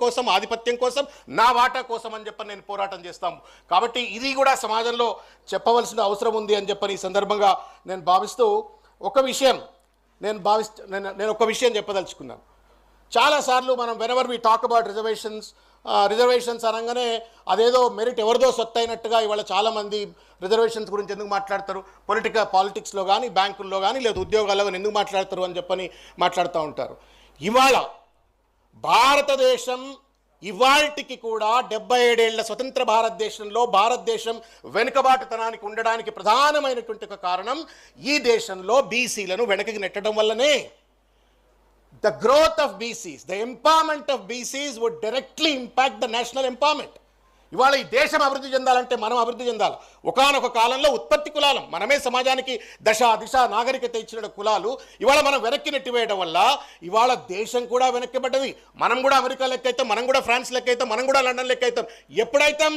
కోసం, ఆధిపత్యం కోసం, నా వాటా కోసం అని చెప్పని నేను పోరాటం చేస్తాము. కాబట్టి ఇది కూడా సమాజంలో చెప్పవలసిన అవసరం ఉంది అని చెప్పని ఈ సందర్భంగా నేను భావిస్తూ ఒక విషయం నేను ఒక విషయం చెప్పదలుచుకున్నాను. చాలాసార్లు మనం whenever we talk about reservations అనగానే అదేదో మెరిట్ ఎవరిదో సొత్తు అయినట్టుగా ఇవాళ చాలామంది రిజర్వేషన్స్ గురించి ఎందుకు మాట్లాడతారు, పాలిటిక్స్లో కానీ, బ్యాంకుల్లో కానీ, లేదా ఉద్యోగాల్లో కానీ ఎందుకు మాట్లాడతారు అని చెప్పని మాట్లాడుతూ ఉంటారు. ఇవాళ భారతదేశం ఇవాల్టికి కూడా 77 ఏళ్ల స్వతంత్ర భారతదేశం వెనుకబాటుతనానికి ఉండడానికి ప్రధానమైనటువంటి ఒక కారణం ఈ దేశంలో బీసీలను వెనకకి నెట్టడం వల్లనే. The growth of BCs, the empowerment of BCs would directly impact the national empowerment. ఇవాళ ఈ దేశం అభివృద్ధి చెందాలంటే మనం అభివృద్ధి చెందాలి. ఒకానొక కాలంలో ఉత్పత్తి కులాలం, మనమే సమాజానికి దిశ నాగరికత ఇచ్చిన కులాలు ఇవాళ మనం వెనక్కి నెట్టివేయడం వల్ల ఇవాళ దేశం కూడా వెనక్కిపడ్డది. మనం కూడా అమెరికా లెక్క అవుతాం, మనం కూడా ఫ్రాన్స్ లెక్క అవుతాం, మనం కూడా లండన్ లెక్క అవుతాం. ఎప్పుడైతాం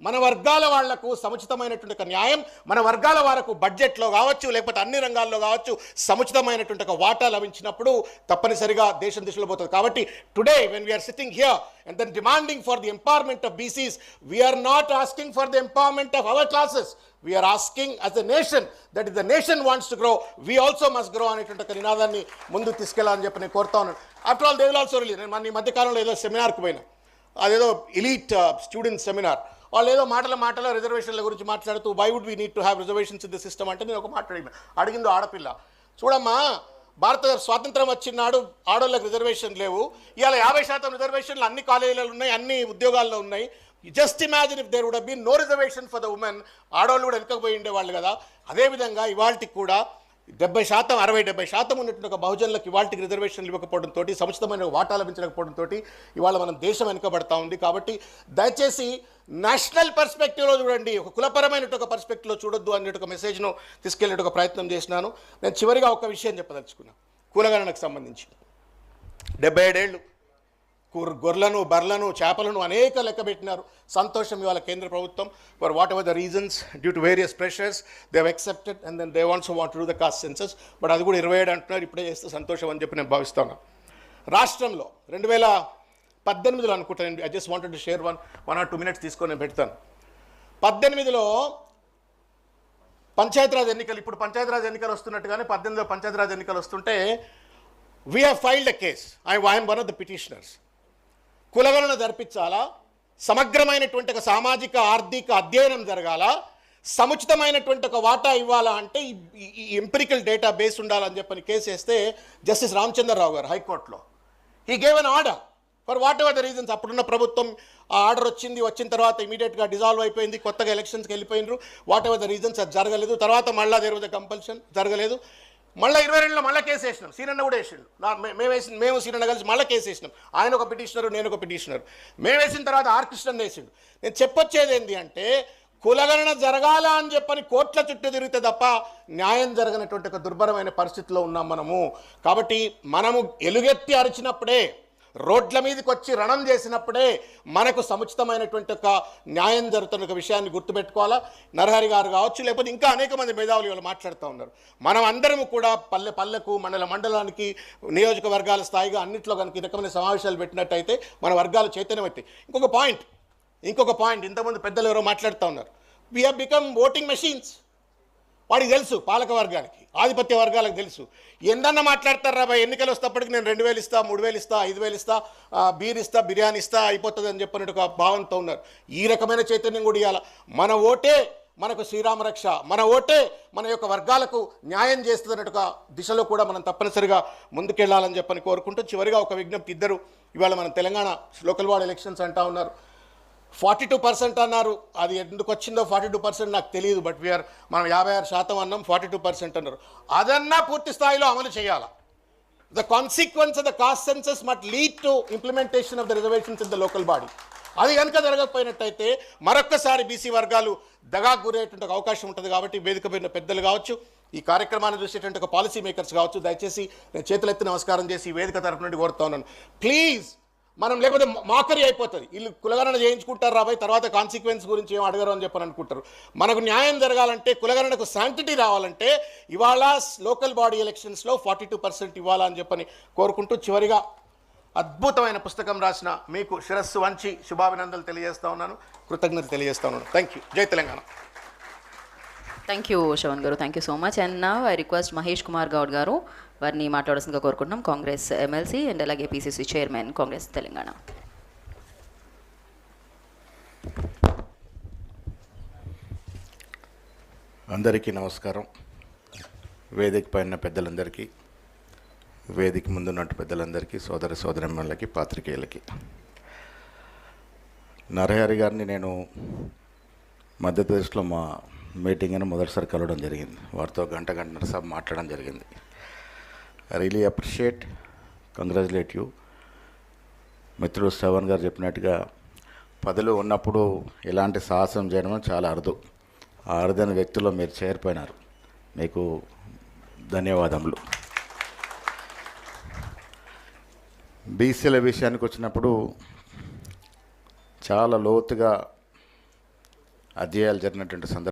మన వర్గాల వాళ్లకు సముచితమైనటువంటి ఒక న్యాయం, మన వర్గాల వారికి బడ్జెట్లో కావచ్చు, లేకపోతే అన్ని రంగాల్లో కావచ్చు సముచితమైనటువంటి ఒక వాటా లభించినప్పుడు తప్పనిసరిగా దేశం దిశలో పోతుంది. కాబట్టి today when we're sitting here and then demanding for the empowerment of BCs, we are not asking for the empowerment of our classes. We are asking as a nation that if the nation wants to grow, we also must grow అనేటువంటి ఒక నినాదాన్ని ముందుకు తీసుకెళ్లాలని చెప్పి నేను కోరుతా ఉన్నాను. After all they will also release. నేను ఈ మధ్యకాలంలో ఏదో సెమినార్కి పోయినా, అదేదో ఎలీట్ స్టూడెంట్ సెమినార్. వాళ్ళు ఏదో మాటల రిజర్వేషన్ల గురించి మాట్లాడుతూ why would we need to have reservations in the system అంటే నేను ఒక మాట అడిగిందో ఆడపిల్ల, చూడమ్మా భారత స్వాతంత్రం వచ్చినాడు ఆడోళ్ళకి రిజర్వేషన్ లేవు, ఇవాళ 50% రిజర్వేషన్లు అన్ని కాలేజీలలో ఉన్నాయి, అన్ని ఉద్యోగాల్లో ఉన్నాయి. Just imagine if there would have been no reservation for the women, ఆడోళ్ళు కూడా వెనకపోయి ఉండేవాళ్ళు కదా. అదేవిధంగా ఇవాళకి కూడా 60-70% ఉన్నటువంటి ఒక బహుజనులకు ఇవాళకి రిజర్వేషన్లు ఇవ్వకపోవడంతో, సముచితమైన వాటా లభించకపోవడంతో ఇవాళ మనం దేశం వెనుకబడతా ఉంది. కాబట్టి దయచేసి నేషనల్ పర్స్పెక్టివ్లో చూడండి, ఒక కులపరమైన ఒక పర్స్పెక్టివ్లో చూడొద్దు అనే ఒక మెసేజ్ను తీసుకెళ్లే ఒక ప్రయత్నం చేసినాను. నేను చివరిగా ఒక విషయం చెప్పదలుచుకున్నాను. కులగణనకు సంబంధించి 77 ఏళ్ళు గొర్రెలను, బర్రెలను, చేపలను అనేక లెక్క పెట్టినారు. సంతోషం. ఇవాళ కేంద్ర ప్రభుత్వం for whatever the reasons due to various pressures they have accepted and then they also want to do the caste census. But అది కూడా 27 అంటున్నారు. ఇప్పుడే చేస్తే సంతోషం అని చెప్పి నేను భావిస్తాను. రాష్ట్రంలో 2018లో అనుకుంటాను, I just wanted to share 1 or 2 minutes తీసుకొని నేను పెడతాను. 18లో పంచాయతీరాజ్ ఎన్నికలు, ఇప్పుడు పంచాయతీరాజ్ ఎన్నికలు వస్తున్నట్టుగానే 18లో పంచాయతీరాజ్ ఎన్నికలు వస్తుంటే we have filed a case. I am one of the petitioners. కులగణన జరిపించాలా, సమగ్రమైనటువంటి ఒక సామాజిక ఆర్థిక అధ్యయనం జరగాల, సముచితమైనటువంటి ఒక వాటా ఇవ్వాలా అంటే ఈ ఎంపిరికల్ డేటా బేస్ ఉండాలని చెప్పని కేసు వేస్తే జస్టిస్ రామచంద్రరావు గారు హైకోర్టులో he gave an order for whatever the reasons. అప్పుడున్న ప్రభుత్వం ఆ ఆర్డర్ వచ్చిన తర్వాత ఇమీడియట్గా డిజాల్వ్ అయిపోయింది, కొత్తగా ఎలక్షన్స్కి వెళ్ళిపోయినారు. వాట్ ఎవర్ ద రీజన్స్ అది జరగలేదు. తర్వాత మళ్ళీ దేర్ వాజ్ ఎ కంపల్షన్, జరగలేదు. మళ్ళీ 22లో మళ్ళీ కేసు వేసినాం. సీనన్న కూడా వేసిండు, మేము సీనన్న కలిసి మళ్ళీ కేసు వేసినాం. ఆయన ఒక పిటిషనరు, నేను ఒక పిటిషనరు. మేము వేసిన తర్వాత ఆర్ కృష్ణన్ వేసిండు. నేను చెప్పొచ్చేది ఏంటి అంటే, కులగణన జరగాల అని చెప్పని కోట్ల చుట్టూ తిరిగితే తప్ప న్యాయం జరగనటువంటి ఒక దుర్భరమైన పరిస్థితిలో ఉన్నాం మనము. కాబట్టి మనము ఎలుగెత్తి అరిచినప్పుడే, రోడ్ల మీదకి వచ్చి రణం చేసినప్పుడే మనకు సముచితమైనటువంటి ఒక న్యాయం జరుగుతున్న ఒక విషయాన్ని గుర్తుపెట్టుకోవాలా. నరహరి గారు కావచ్చు, లేకపోతే ఇంకా అనేక మంది మేధావులు ఇవాళ మాట్లాడుతూ ఉన్నారు. మనం అందరము కూడా పల్లెకు, మండలానికి, నియోజకవర్గాల స్థాయిగా అన్నింటిలో కనుక ఈ రకమైన సమావేశాలు పెట్టినట్టయితే మన వర్గాలు చైతన్యమవుతాయి. ఇంకొక పాయింట్ ఇంతకుముందు పెద్దలు ఎవరో మాట్లాడుతూ ఉన్నారు. We have become voting machines. వాడికి తెలుసు, పాలక వర్గానికి, ఆధిపత్య వర్గాలకు తెలుసు. ఎందన్నా మాట్లాడతారు రా, ఎన్నికలు వస్తేప్పటికి నేను 2000 ఇస్తా, 3000 ఇస్తా, 5000 ఇస్తా, బీర్ ఇస్తా, బిర్యానీ ఇస్తా, అయిపోతుంది అని చెప్పినట్టు ఒక భావంతో ఉన్నారు. ఈ రకమైన చైతన్యం కూడా ఇవ్వాలి. మన ఓటే మనకు శ్రీరామరక్ష, మన ఓటే మన యొక్క వర్గాలకు న్యాయం చేస్తున్నట్టు దిశలో కూడా మనం తప్పనిసరిగా ముందుకెళ్లాలని చెప్పని కోరుకుంటూ చివరిగా ఒక విజ్ఞప్తి. ఇద్దరు ఇవాళ మన తెలంగాణ లోకల్ బాడీ ఎలక్షన్స్ అంటా ఉన్నారు. 42% అన్నారు. అది ఎందుకు వచ్చిందో 42% నాకు తెలియదు. బట్ మనం 56% అన్నాం, 42% అన్నారు. అదన్నా పూర్తి స్థాయిలో అమలు చేయాలి. The consequence of the caste census must lead to implementation of the reservations in the local body. అది కనుక జరగకపోయినట్టయితే మరొక్కసారి బీసీ వర్గాలు దగాకు గురయ్యేటువంటి అవకాశం ఉంటుంది. కాబట్టి వేదిక పైన పెద్దలు కావచ్చు, ఈ కార్యక్రమాన్ని చూసేటువంటి ఒక పాలసీ మేకర్స్ కావచ్చు, దయచేసి నేను చేతులెత్తి నమస్కారం చేసి ఈ వేదిక తరఫు నుండి కోరుతా ఉన్నాను. ప్లీజ్, మనం లేకపోతే మాకరీ అయిపోతుంది. వీళ్ళు కులగణన చేయించుకుంటారు రాబోయే, తర్వాత కాన్సిక్వెన్స్ గురించి ఏం అడగరు అని చెప్పని అనుకుంటారు. మనకు న్యాయం జరగాలంటే, కులగణనకు శాంక్టిటీ రావాలంటే ఇవాళ లోకల్ బాడీ ఎలక్షన్స్లో 42% ఇవ్వాలని చెప్పని కోరుకుంటూ చివరిగా అద్భుతమైన పుస్తకం రాసిన మీకు శిరస్సు వంచి శుభాభినందనలు తెలియజేస్తా ఉన్నాను, కృతజ్ఞత తెలియజేస్తా ఉన్నాను. Thank you. జై తెలంగాణ. థ్యాంక్ యూ శ్రవణ్ గారు, thank you so much. And నా ఐ రిక్వెస్ట్ మహేష్ కుమార్ గౌడ్ గారు వారిని మాట్లాడాల్సిందిగా కోరుకుంటున్నాం, కాంగ్రెస్ ఎమ్మెల్సీ అండ్ అలాగే పిసిసి చైర్మన్ కాంగ్రెస్ తెలంగాణ. అందరికీ నమస్కారం. వేదిక పైన పెద్దలందరికీ, వేదిక ముందున్నట్టు పెద్దలందరికీ, సోదర సోదరమ్మలకి, పాత్రికేయులకి. నరహరి గారిని నేను మధ్యప్రదేశ్లో మా మీటింగ్ అని మొదటిసారి కలవడం జరిగింది. వారితో గంటన్నర సేపు మాట్లాడడం జరిగింది. I really appreciate, congratulate you. మిత్రుడు శ్రవణ్ గారు చెప్పినట్టుగా పదవిలో ఉన్నప్పుడు ఇలాంటి సాహసం చేయడం చాలా అరుదు. ఆ అరుదైన వ్యక్తుల్లో మీరు చేరిపోయినారు. మీకు ధన్యవాదములు. బీసీల విషయానికి వచ్చినప్పుడు చాలా లోతుగా అధ్యాయాలు జరిగినటువంటి సందర్భం